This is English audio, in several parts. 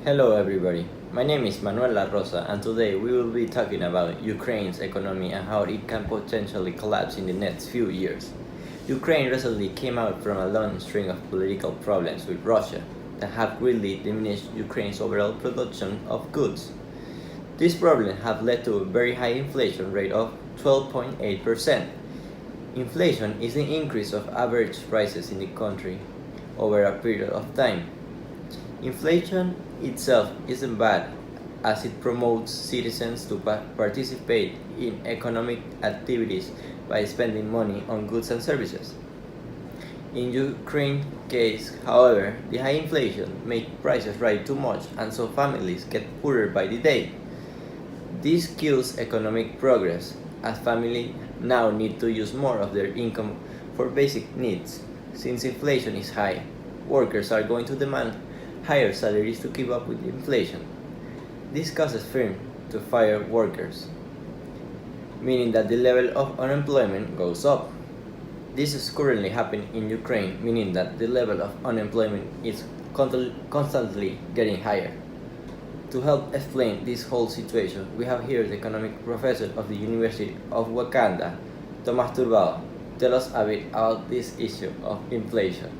Hello everybody, my name is Manuel La Rosa and today we will be talking about Ukraine's economy and how it can potentially collapse in the next few years. Ukraine recently came out from a long string of political problems with Russia that have greatly diminished Ukraine's overall production of goods. These problems have led to a very high inflation rate of 12.8%. Inflation is the increase of average prices in the country over a period of time. Inflation itself isn't bad as it promotes citizens to participate in economic activities by spending money on goods and services. In Ukraine's case, however, the high inflation makes prices rise too much and so families get poorer by the day. This kills economic progress as families now need to use more of their income for basic needs. Since inflation is high, workers are going to demand higher salaries to keep up with inflation. This causes firms to fire workers, meaning that the level of unemployment goes up. This is currently happening in Ukraine, meaning that the level of unemployment is constantly getting higher. To help explain this whole situation, we have here the economic professor of the University of Wakanda, Thomas Turbao. Tell us a bit about this issue of inflation.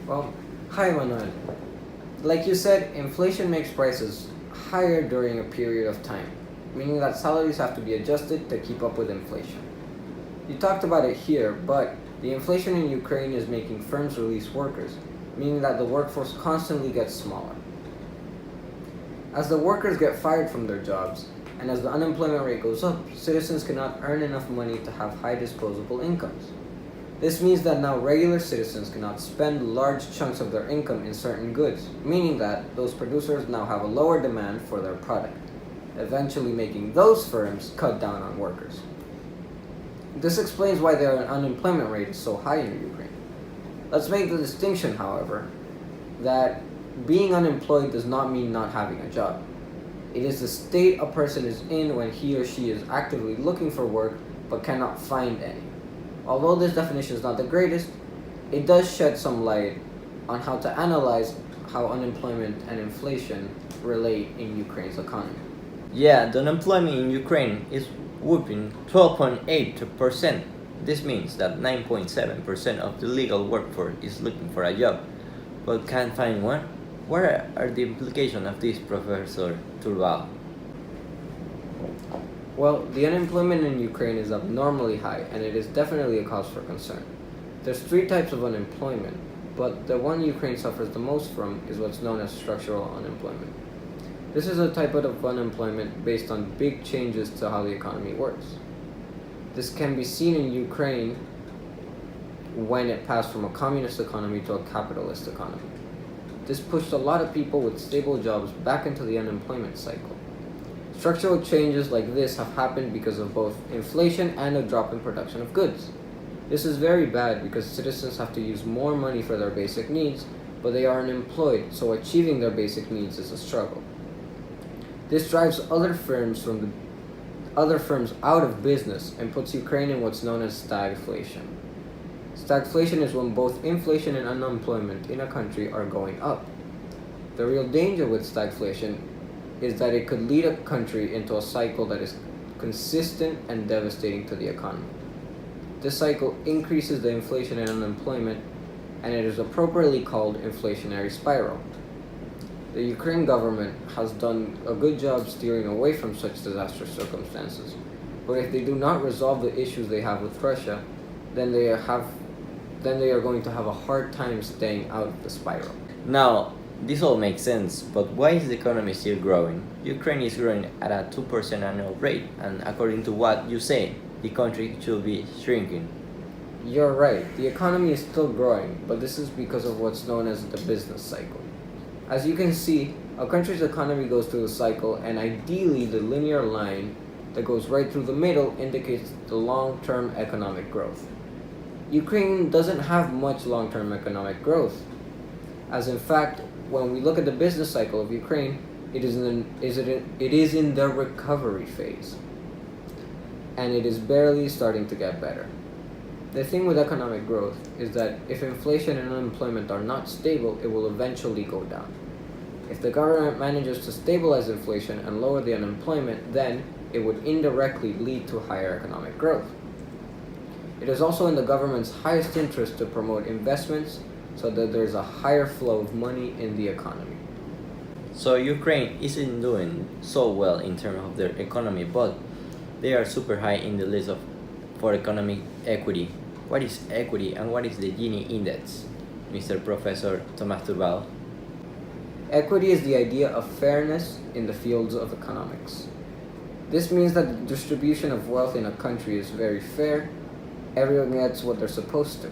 Well, hi Manuel. Like you said, inflation makes prices higher during a period of time, meaning that salaries have to be adjusted to keep up with inflation. You talked about it here, but the inflation in Ukraine is making firms release workers, meaning that the workforce constantly gets smaller. As the workers get fired from their jobs, and as the unemployment rate goes up, citizens cannot earn enough money to have high disposable incomes. This means that now regular citizens cannot spend large chunks of their income in certain goods, meaning that those producers now have a lower demand for their product, eventually making those firms cut down on workers. This explains why their unemployment rate is so high in Ukraine. Let's make the distinction, however, that being unemployed does not mean not having a job. It is the state a person is in when he or she is actively looking for work but cannot find any. Although this definition is not the greatest, it does shed some light on how to analyze how unemployment and inflation relate in Ukraine's economy. Yeah, the unemployment in Ukraine is whooping 12.8%. This means that 9.7% of the legal workforce is looking for a job, but can't find one. What are the implications of this, Professor Turbao? Well, the unemployment in Ukraine is abnormally high, and it is definitely a cause for concern. There's three types of unemployment, but the one Ukraine suffers the most from is what's known as structural unemployment. This is a type of unemployment based on big changes to how the economy works. This can be seen in Ukraine when it passed from a communist economy to a capitalist economy. This pushed a lot of people with stable jobs back into the unemployment cycle. Structural changes like this have happened because of both inflation and a drop in production of goods. This is very bad because citizens have to use more money for their basic needs, but they are unemployed, so achieving their basic needs is a struggle. This drives other firms out of business and puts Ukraine in what's known as stagflation. Stagflation is when both inflation and unemployment in a country are going up. The real danger with stagflation is that it could lead a country into a cycle that is consistent and devastating to the economy. This cycle increases the inflation and unemployment, and it is appropriately called inflationary spiral. The Ukraine government has done a good job steering away from such disastrous circumstances, but if they do not resolve the issues they have with Russia, then they are going to have a hard time staying out of the spiral. Now, this all makes sense, but why is the economy still growing? Ukraine is growing at a 2% annual rate, and according to what you say, the country should be shrinking. You're right, the economy is still growing, but this is because of what's known as the business cycle. As you can see, a country's economy goes through a cycle, and ideally the linear line that goes right through the middle indicates the long-term economic growth. Ukraine doesn't have much long-term economic growth, as in fact, when we look at the business cycle of Ukraine, it is in the recovery phase, and it is barely starting to get better. The thing with economic growth is that if inflation and unemployment are not stable, it will eventually go down. If the government manages to stabilize inflation and lower the unemployment, then it would indirectly lead to higher economic growth. It is also in the government's highest interest to promote investments so that there's a higher flow of money in the economy. So Ukraine isn't doing so well in terms of their economy, but they are super high in the list for economic equity. What is equity and what is the Gini index, Mr. Professor Tomás Turbal? Equity is the idea of fairness in the fields of economics. This means that the distribution of wealth in a country is very fair. Everyone gets what they're supposed to.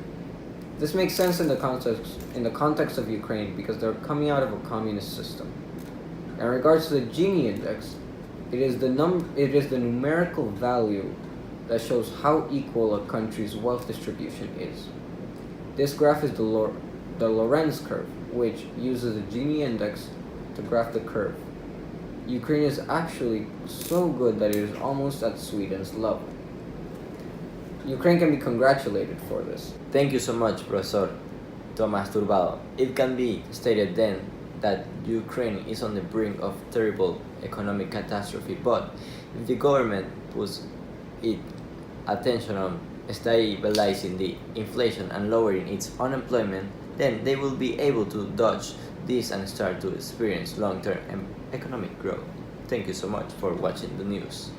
This makes sense in the context of Ukraine because they're coming out of a communist system. In regards to the Gini index, it is the numerical value that shows how equal a country's wealth distribution is. This graph is the Lorenz curve, which uses the Gini index to graph the curve. Ukraine is actually so good that it is almost at Sweden's level. Ukraine can be congratulated for this. Thank you so much, Professor Tomás Turbal. It can be stated then that Ukraine is on the brink of terrible economic catastrophe, but if the government puts its attention on stabilizing the inflation and lowering its unemployment, then they will be able to dodge this and start to experience long-term economic growth. Thank you so much for watching the news.